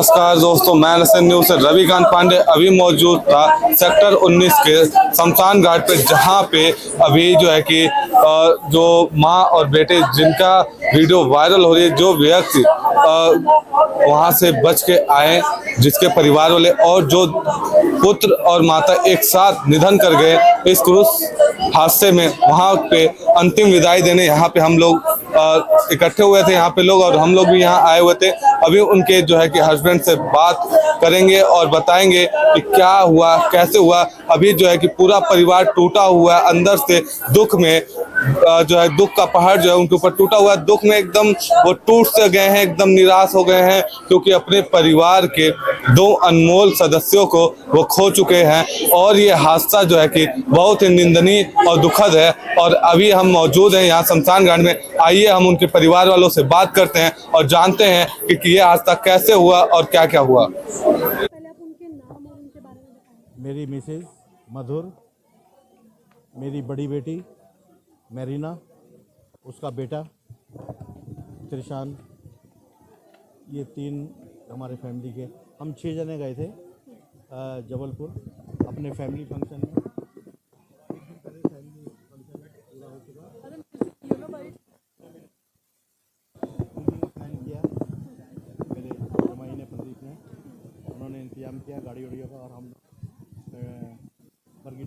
नमस्कार दोस्तों, मैं नसन न्यूज से रविकांत पांडे अभी मौजूद था सेक्टर 19 के शमशान घाट पे, जहां पे अभी जो है कि जो मां और बेटे जिनका वीडियो वायरल हो रही है, जो व्यक्ति वहां से बच के आए, जिसके परिवार वाले और जो पुत्र और माता एक साथ निधन कर गए इस क्रूज हादसे में, वहां पे अंतिम विदाई देने यहाँ पे हम लोग इकट्ठे हुए थे। यहाँ पे लोग और हम लोग भी यहाँ आए हुए थे। अभी उनके जो है कि हस्बैंड से बात करेंगे और बताएंगे कि क्या हुआ, कैसे हुआ। अभी जो है कि पूरा परिवार टूटा हुआ है अंदर से, दुख में जो है दुख का पहाड़ जो है उनके ऊपर टूटा हुआ है। दुख में एकदम वो टूट से गए हैं, एकदम निराश हो गए हैं, क्योंकि अपने परिवार के दो अनमोल सदस्यों को वो खो चुके हैं। और ये हादसा जो है कि बहुत ही निंदनीय और दुखद है। और अभी हम मौजूद हैं यहाँ शमशान घाट में। आइए हम उनके परिवार वालों से बात करते हैं और जानते हैं कि ये हादसा कैसे हुआ और क्या क्या हुआ। पहले आप उनके नाम और उनके बारे में बताएं। मेरी मिसेज मधुर, मेरी बड़ी बेटी मैरीना, उसका बेटा त्रिशान, ये तीन हमारे फैमिली के। हम 6 जने गए थे जबलपुर अपने फैमिली फंक्शन में। एक दिन पहले फैमिली फंक्शन पूरा हो चुका। प्लान किया मेरे जमाई ने, प्रदीप ने, उन्होंने इंतजाम किया गाड़ी वाड़ियों का। और हम बरगी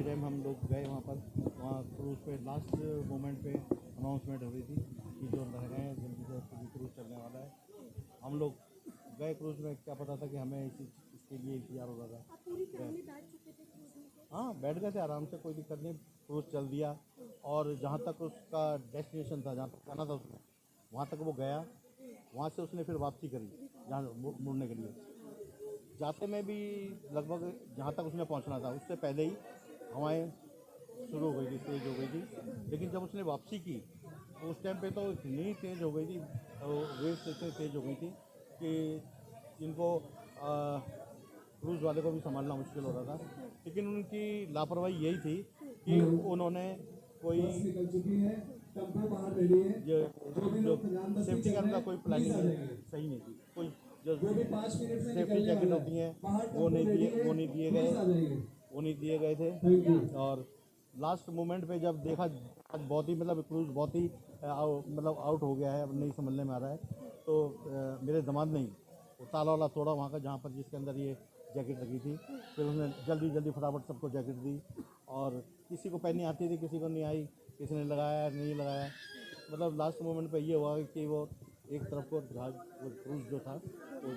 डैम हम लोग गए। वहाँ क्रूज़ पे लास्ट मोमेंट पे अनाउंसमेंट हो रही थी कि जो रह गए हैं जल्दी से क्रूज़ चलने वाला है। हम लोग गए क्रूज़ में, क्या पता था कि हमें इसके लिए इंतजार हो रहा था। आप पूरी फैमिली बैठ चुके थे क्रूज में? हाँ, बैठ गए थे आराम से, कोई दिक्कत नहीं। क्रूज़ चल दिया और जहाँ तक उसका डेस्टिनेशन था, जहाँ तक जाना था उसने, वहाँ तक वो गया। वहाँ से उसने फिर वापसी करी जहाँ मुड़ने के लिए। जाते में भी लगभग जहाँ तक उसने पहुँचना था उससे पहले ही हवाएं शुरू हो गई थी, तेज़ हो गई थी। लेकिन जब उसने वापसी की तो उस टाइम पे तो इतनी तेज़ हो गई थी, वेव्स इतनी तेज़ हो गई थी कि इनको क्रूज़ वाले को भी संभालना मुश्किल हो रहा था। लेकिन उनकी लापरवाही यही थी कि उन्होंने कोई जो सेफ्टी का उनका कोई प्लानिंग सही नहीं थी। कोई जो सेफ्टी जैकेट होती हैं वो नहीं दिए गए थे। और लास्ट मोमेंट पे जब देखा, बहुत ही मतलब क्रूज़ बहुत ही मतलब आउट हो गया है, अब नहीं समझने में आ रहा है। तो मेरे दामाद ने वो ताला वाला तोड़ा वहाँ का, जहाँ पर जिसके अंदर ये जैकेट लगी थी। फिर उसने जल्दी फटाफट सबको जैकेट दी। और किसी को पहननी आती थी, किसी को नहीं आई, किसी ने लगाया नहीं लगाया। मतलब लास्ट मोमेंट पे ये हुआ कि वो एक तरफ को जहाज, वो क्रूज़ जो था वो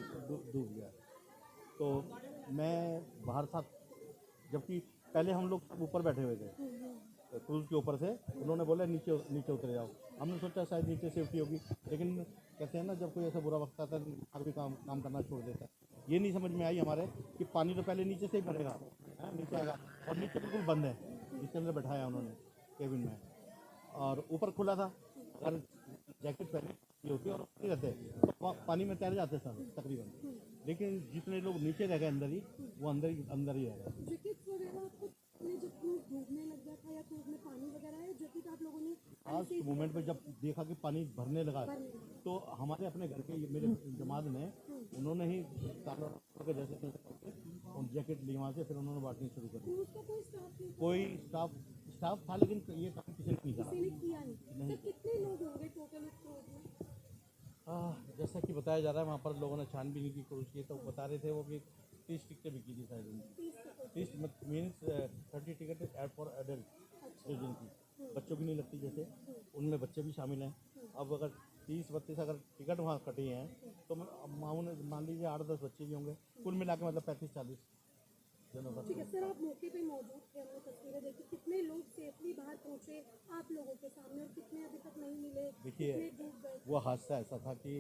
डूब गया। तो मैं बाहर था, जबकि पहले हम लोग सब ऊपर बैठे हुए थे क्रूज़ के ऊपर से। उन्होंने बोला नीचे उतर जाओ। हमने सोचा शायद नीचे सेफ्टी होगी, लेकिन कहते हैं ना, जब कोई ऐसा बुरा वक्त आता है हर कोई काम करना छोड़ देता है। ये नहीं समझ में आई हमारे कि पानी तो पहले नीचे से ही भरेगा, नीचे आएगा। और नीचे बिल्कुल बंद है, जिसके अंदर बैठाया उन्होंने केबिन में, और ऊपर खुला था। अगर जैकेट पहने ये होती और नहीं रहते तो पानी में तैर जाते सर तकरीबन। लेकिन जितने लोग नीचे रह गए अंदर ही, वो अंदर ही रह गए। जैकेट्स वगैरह आपको जब क्रूज डूबने लग गया था या क्रूज में पानी वगैरह है, जैकेट आप लोगों ने लास्ट मोमेंट पे जब देखा कि पानी भरने लगा, तो हमारे अपने घर के मेरे जमात ने, उन्होंने ही ताला के जैसे और जैकेट ली वहाँ से, फिर उन्होंने बांटनी शुरू कर दी। क्रूज का कोई स्टाफ नहीं? कोई स्टाफ था, लेकिन ये काम किसी ने नहीं किसी करा। ने किया नहीं। सर कितने लोग होंगे टोटल इस क्रूज में? जैसा कि बताया जा रहा है, वहाँ पर लोगों ने छानबीन की कोशिश की, तो बता रहे थे वो कि 30 टिकटें बिकी थी शायद। 30 मीन्स 30 टिकट फॉर एडल्ट, जो जिनकी बच्चों की नहीं लगती, जैसे उनमें बच्चे भी शामिल हैं। अब अगर 30-32 अगर टिकट वहाँ कटी हैं, तो मान लीजिए 8-10 बच्चे भी होंगे, कुल मिला के मतलब 35-40 जनों का। ठीक है सर, आप मौके पे मौजूद थे, हमने तस्वीरें देखी। कितने लोग सेफली बाहर पहुंचे आप लोगों के सामने, और कितने अभी तक नहीं मिले? देखिए, कितने डूब गए? वो हादसा ऐसा था कि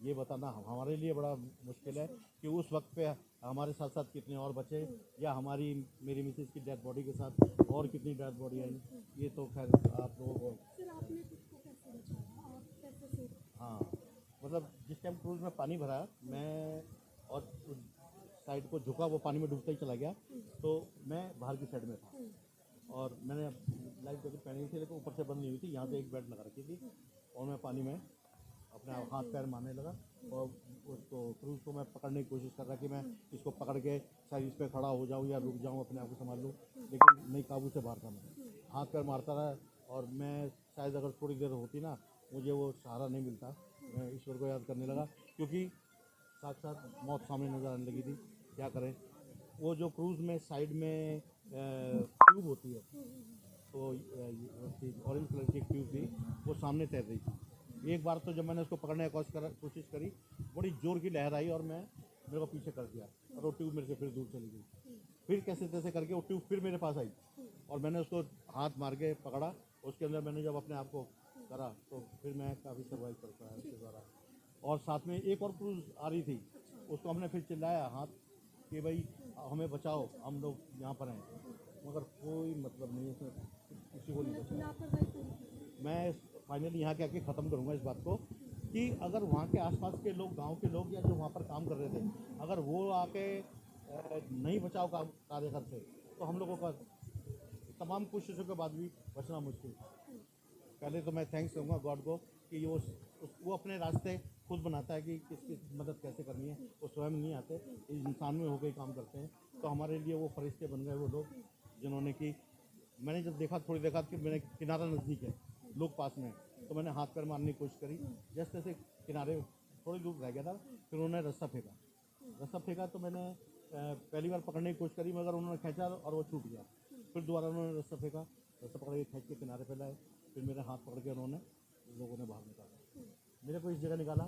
ये बताना हमारे लिए बड़ा मुश्किल है कि उस वक्त पे हमारे साथ साथ कितने और बचे, या हमारी मेरी मिसेज की डेड बॉडी के साथ और कितनी डेड बॉडी आई, ये तो खैर आप लोगों को। सर आपने खुद को कैसे बचाया और कैसे सेफ? हाँ, मतलब जिस टाइम क्रूज़ में पानी भरा, मैं और उस साइड को झुका, वो पानी में डूबता ही चला गया, तो मैं बाहर की साइड में था। और मैंने लाइफ जैकेट पहनी हुई थी, लेकिन ऊपर से बंद नहीं हुई थी, यहाँ पे एक बेड लगा रखी थी। और मैं पानी में अपने हाथ पैर मारने लगा, और उसको क्रूज़ को मैं पकड़ने की कोशिश कर रहा कि मैं इसको पकड़ के शायद इस पर खड़ा हो जाऊँ या रुक जाऊँ, अपने आप को संभाल लूँ, लेकिन नहीं, काबू से बाहर था। मैं हाथ पैर मारता रहा और मैं शायद अगर थोड़ी देर होती ना, मुझे वो सहारा नहीं मिलता। मैं ईश्वर को याद करने लगा क्योंकि साथ साथ मौत सामने नज़र आने लगी थी। क्या करें, वो जो क्रूज़ में साइड में ट्यूब होती है, तो ऑरेंज कलर की एक ट्यूब थी, वो सामने तैर रही थी। एक बार तो जब मैंने उसको पकड़ने की कोशिश करी, बड़ी जोर की लहर आई और मेरे को पीछे कर दिया और वो ट्यूब मेरे से फिर दूर चली गई। फिर कैसे तैसे करके वो ट्यूब फिर मेरे पास आई और मैंने उसको हाथ मार के पकड़ा। उसके अंदर मैंने जब अपने आप को करा तो फिर मैं काफ़ी सर्वाइव कर पाया उसके द्वारा। और साथ में एक और क्रूज़ आ रही थी, उसको हमने फिर चिल्लाया हाथ कि भाई हमें बचाओ, हम लोग यहाँ पर हैं, मगर कोई मतलब नहीं, उसमें किसी को नहीं बचाया। लापरवाही पूरी की। मैं फाइनली यहाँ के आके ख़त्म करूँगा इस बात को कि अगर वहाँ के आसपास के लोग, गांव के लोग या जो वहाँ पर काम कर रहे थे, अगर वो आके नहीं बचाव कार्य करते तो हम लोगों का तमाम कोशिशों के बाद भी बचना मुश्किल था। पहले तो मैं थैंक्स करूँगा गॉड को कि वो अपने रास्ते खुद बनाता है कि किसकी मदद कैसे करनी है। वो स्वयं नहीं आते, इंसान में होकर काम करते हैं। तो हमारे लिए वो फरिश्ते बन गए वो लोग, जिन्होंने कि मैंने जब देखा, थोड़ी देखा कि मैंने किनारा नज़दीक है, लोग पास में हैं, तो मैंने हाथ पैर मारने की कोशिश करी। जस्ट ऐसे किनारे थोड़ी दूर रह गया था, फिर उन्होंने रस्सा फेंका तो मैंने पहली बार पकड़ने की कोशिश करी, मगर उन्होंने खींचा और वो छूट गया। फिर दोबारा उन्होंने रस्सा पकड़ के खींच के किनारे पे लाए, फिर मेरे हाथ पकड़ के उन्होंने, लोगों ने बाहर निकाला, मेरे को इस जगह निकाला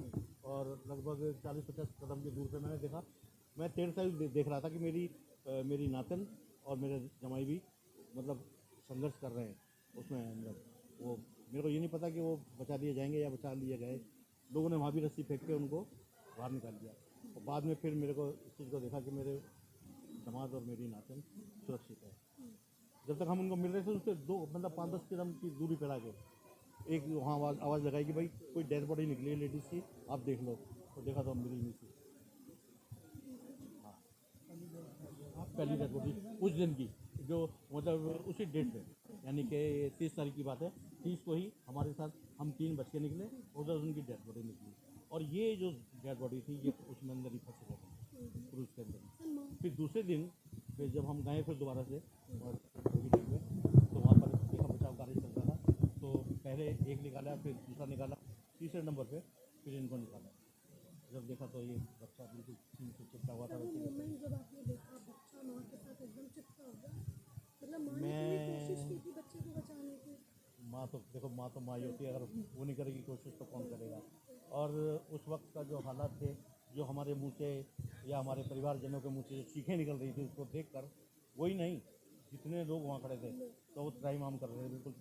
और लगभग 40-50 कदम की दूर पे मैंने देखा, मैं देर से देख रहा था कि मेरी नातन और मेरे जमाई भी मतलब संघर्ष कर रहे हैं उसमें अंदर। वो मेरे को ये नहीं पता कि वो बचा लिए जाएंगे या बचा लिए गए। लोगों ने वहाँ भी रस्सी फेंक के उनको बाहर निकाल दिया और बाद में फिर मेरे को इस चीज़ को देखा कि मेरे दामाद और मेरी नातन सुरक्षित है। जब तक हम उनको मिल रहे थे उससे 5-10 कदम की दूरी पर आके एक वहाँ आवाज़ लगाई कि भाई कोई डेड बॉडी निकली है लेडीज़ की, आप देख लो। तो देखा तो हम मिली नहीं थी। हाँ, पहली डेड बॉडी उस दिन की, जो मतलब उसी डेट पे, यानी कि 30 तारीख की बात है। 30 को ही हमारे साथ हम 3 बच के निकले, उधर उनकी डेड बॉडी निकली और ये जो डेड बॉडी थी ये उसमें अंदर ही फंसे गए थे क्रूज़ के अंदर। फिर दूसरे दिन फिर जब हम गए फिर दोबारा से और तो वहाँ पर देखा बचाव कार्य चल रहा था। तो पहले एक निकाला, फिर दूसरा निकाला, तीसरे नंबर पे फिर इनको निकाला। जब देखा तो ये बच्चा बिल्कुल छीन से चिपटा हुआ था। वो मोमेंट जब आपने देखा बच्चा माँ के साथ एकदम चिपका हुआ, मतलब माँ ने पूरी कोशिश की थी बच्चे को बचाने की। माँ तो देखो, माँ तो माँ ही होती है, अगर वो नहीं करेगी कोशिश तो कौन करेगा। और उस वक्त का जो हालात थे, जो हमारे मुँह से या हमारे परिवारजनों के मुँह से जो चीखें निकल रही थी उसको देखकर, वही नहीं जितने लोग वहाँ खड़े थे तो वो त्राहिमाम कर रहे थे बिल्कुल।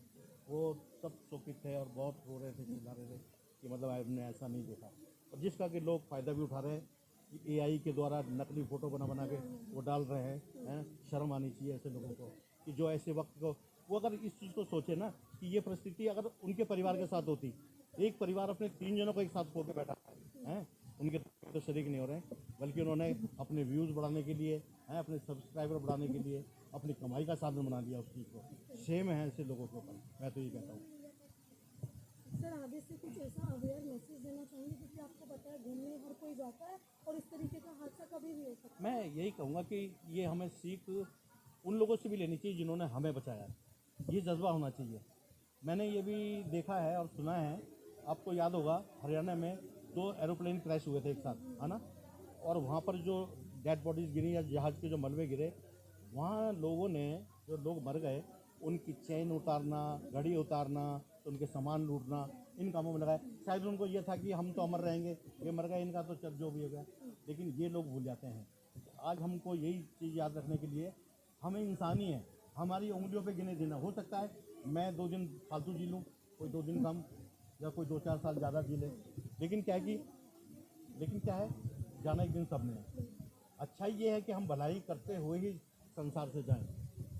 वो सब शोकित थे और बहुत रो रहे थे, चिल्ला रहे थे कि मतलब हमने ऐसा नहीं देखा। और जिसका कि लोग फ़ायदा भी उठा रहे हैं कि AI के द्वारा नकली फ़ोटो बना के वो डाल रहे हैं। शर्म आनी चाहिए ऐसे लोगों को कि जो ऐसे वक्त को, वो अगर इस चीज़ को सोचे ना कि ये परिस्थिति अगर उनके परिवार के साथ होती, एक परिवार अपने 3 जनों को एक साथ खो के बैठा है, उनके तो शरीक नहीं हो रहे हैं, बल्कि उन्होंने अपने व्यूज़ बढ़ाने के लिए, अपने सब्सक्राइबर बढ़ाने के लिए अपनी कमाई का साधन बना दिया उस चीज़ को। शेम है ऐसे लोगों के ऊपर, मैं तो ये कहता हूँ। सर आगे से कुछ ऐसा अवेयर मैसेज देना चाहेंगे, क्योंकि आपको पता है घूमने हर कोई जाता है और इस तरीके का हादसा कभी भी हो सकता है। मैं यही कहूँगा कि ये हमें सीख उन लोगों से भी लेनी चाहिए जिन्होंने हमें बचाया, ये जज्बा होना चाहिए। मैंने ये भी देखा है और सुना है, आपको याद होगा हरियाणा में 2 एरोप्लेन क्रैश हुए थे एक साथ, है ना, और वहाँ पर जो डेड बॉडीज़ गिरी या जहाज़ के जो मलबे गिरे, वहाँ लोगों ने, जो लोग मर गए, उनकी चेन उतारना, घड़ी उतारना, तो उनके सामान लूटना, इन कामों में लगाए। शायद उनको ये था कि हम तो अमर रहेंगे, ये मर गए, इनका तो चल जो भी हो गया। लेकिन ये लोग भूल जाते हैं। आज हमको यही चीज़ याद रखने के लिए, हमें इंसान ही है, हमारी उंगलियों पे गिने दिन। हो सकता है मैं 2 दिन फालतू जी लूँ, कोई 2 दिन कम, या कोई 2-4 साल ज़्यादा जी ले, लेकिन क्या है, जाना एक दिन सबने है। अच्छा ये है कि हम भलाई करते हुए ही संसार से जाएं,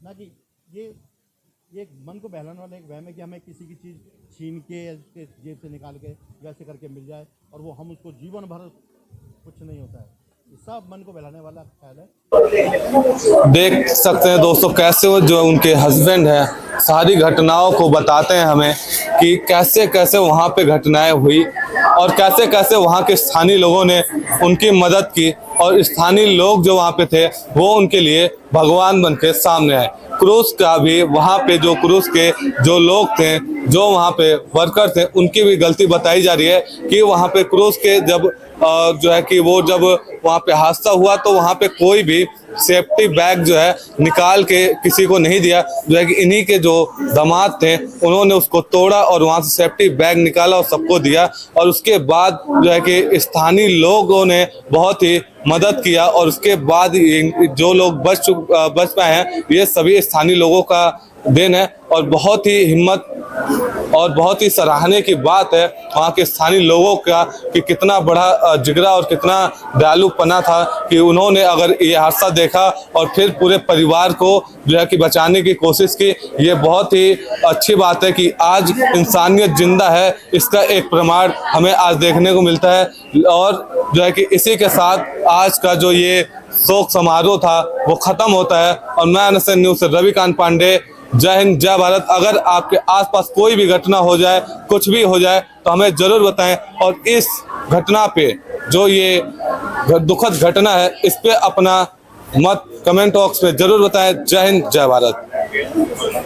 ना कि ये एक मन को बहलाने वाला एक वहम है कि हमें किसी की चीज़ छीन के या उसके जेब से निकाल के या ऐसे करके मिल जाए और वो हम उसको जीवन भर, कुछ नहीं होता है। सब मन को बहलाने वाला ख्याल है। देख सकते हैं दोस्तों कैसे वो जो उनके हस्बैंड हैं सारी घटनाओं को बताते हैं हमें कि कैसे कैसे वहाँ पे घटनाएं हुई और कैसे कैसे वहाँ के स्थानीय लोगों ने उनकी मदद की और स्थानीय लोग जो वहाँ पे थे वो उनके लिए भगवान बन के सामने आए। क्रूज का भी वहाँ पे जो क्रूज के जो लोग थे जो वहाँ पे वर्कर थे उनकी भी गलती बताई जा रही है कि वहाँ पे क्रूज के जब जो है कि वो जब वहाँ पे हादसा हुआ तो वहाँ पे कोई भी सेफ्टी बैग जो है निकाल के किसी को नहीं दिया। जो है कि इन्हीं के जो दामाद थे उन्होंने उसको तोड़ा और वहाँ से सेफ्टी बैग निकाला और सबको दिया और उसके बाद जो है कि स्थानीय लोगों ने बहुत ही मदद किया और उसके बाद जो लोग बच पाए हैं ये सभी स्थानीय लोगों का देन है और बहुत ही हिम्मत और बहुत ही सराहने की बात है वहाँ के स्थानीय लोगों का कि कितना बड़ा जिगरा और कितना दयालुपना था कि उन्होंने अगर ये हादसा देखा और फिर पूरे परिवार को जो है कि बचाने की कोशिश की। ये बहुत ही अच्छी बात है कि आज इंसानियत जिंदा है, इसका एक प्रमाण हमें आज देखने को मिलता है। और जो है कि इसी के साथ आज का जो ये शोक समारोह था वो खत्म होता है। और मैं NSN न्यूज़ से रविकांत पांडे, जय हिंद जय भारत। अगर आपके आसपास कोई भी घटना हो जाए कुछ भी हो जाए तो हमें जरूर बताएं और इस घटना पे जो ये दुखद घटना है इस पे अपना मत कमेंट बॉक्स में जरूर बताएं। जय हिंद जय भारत।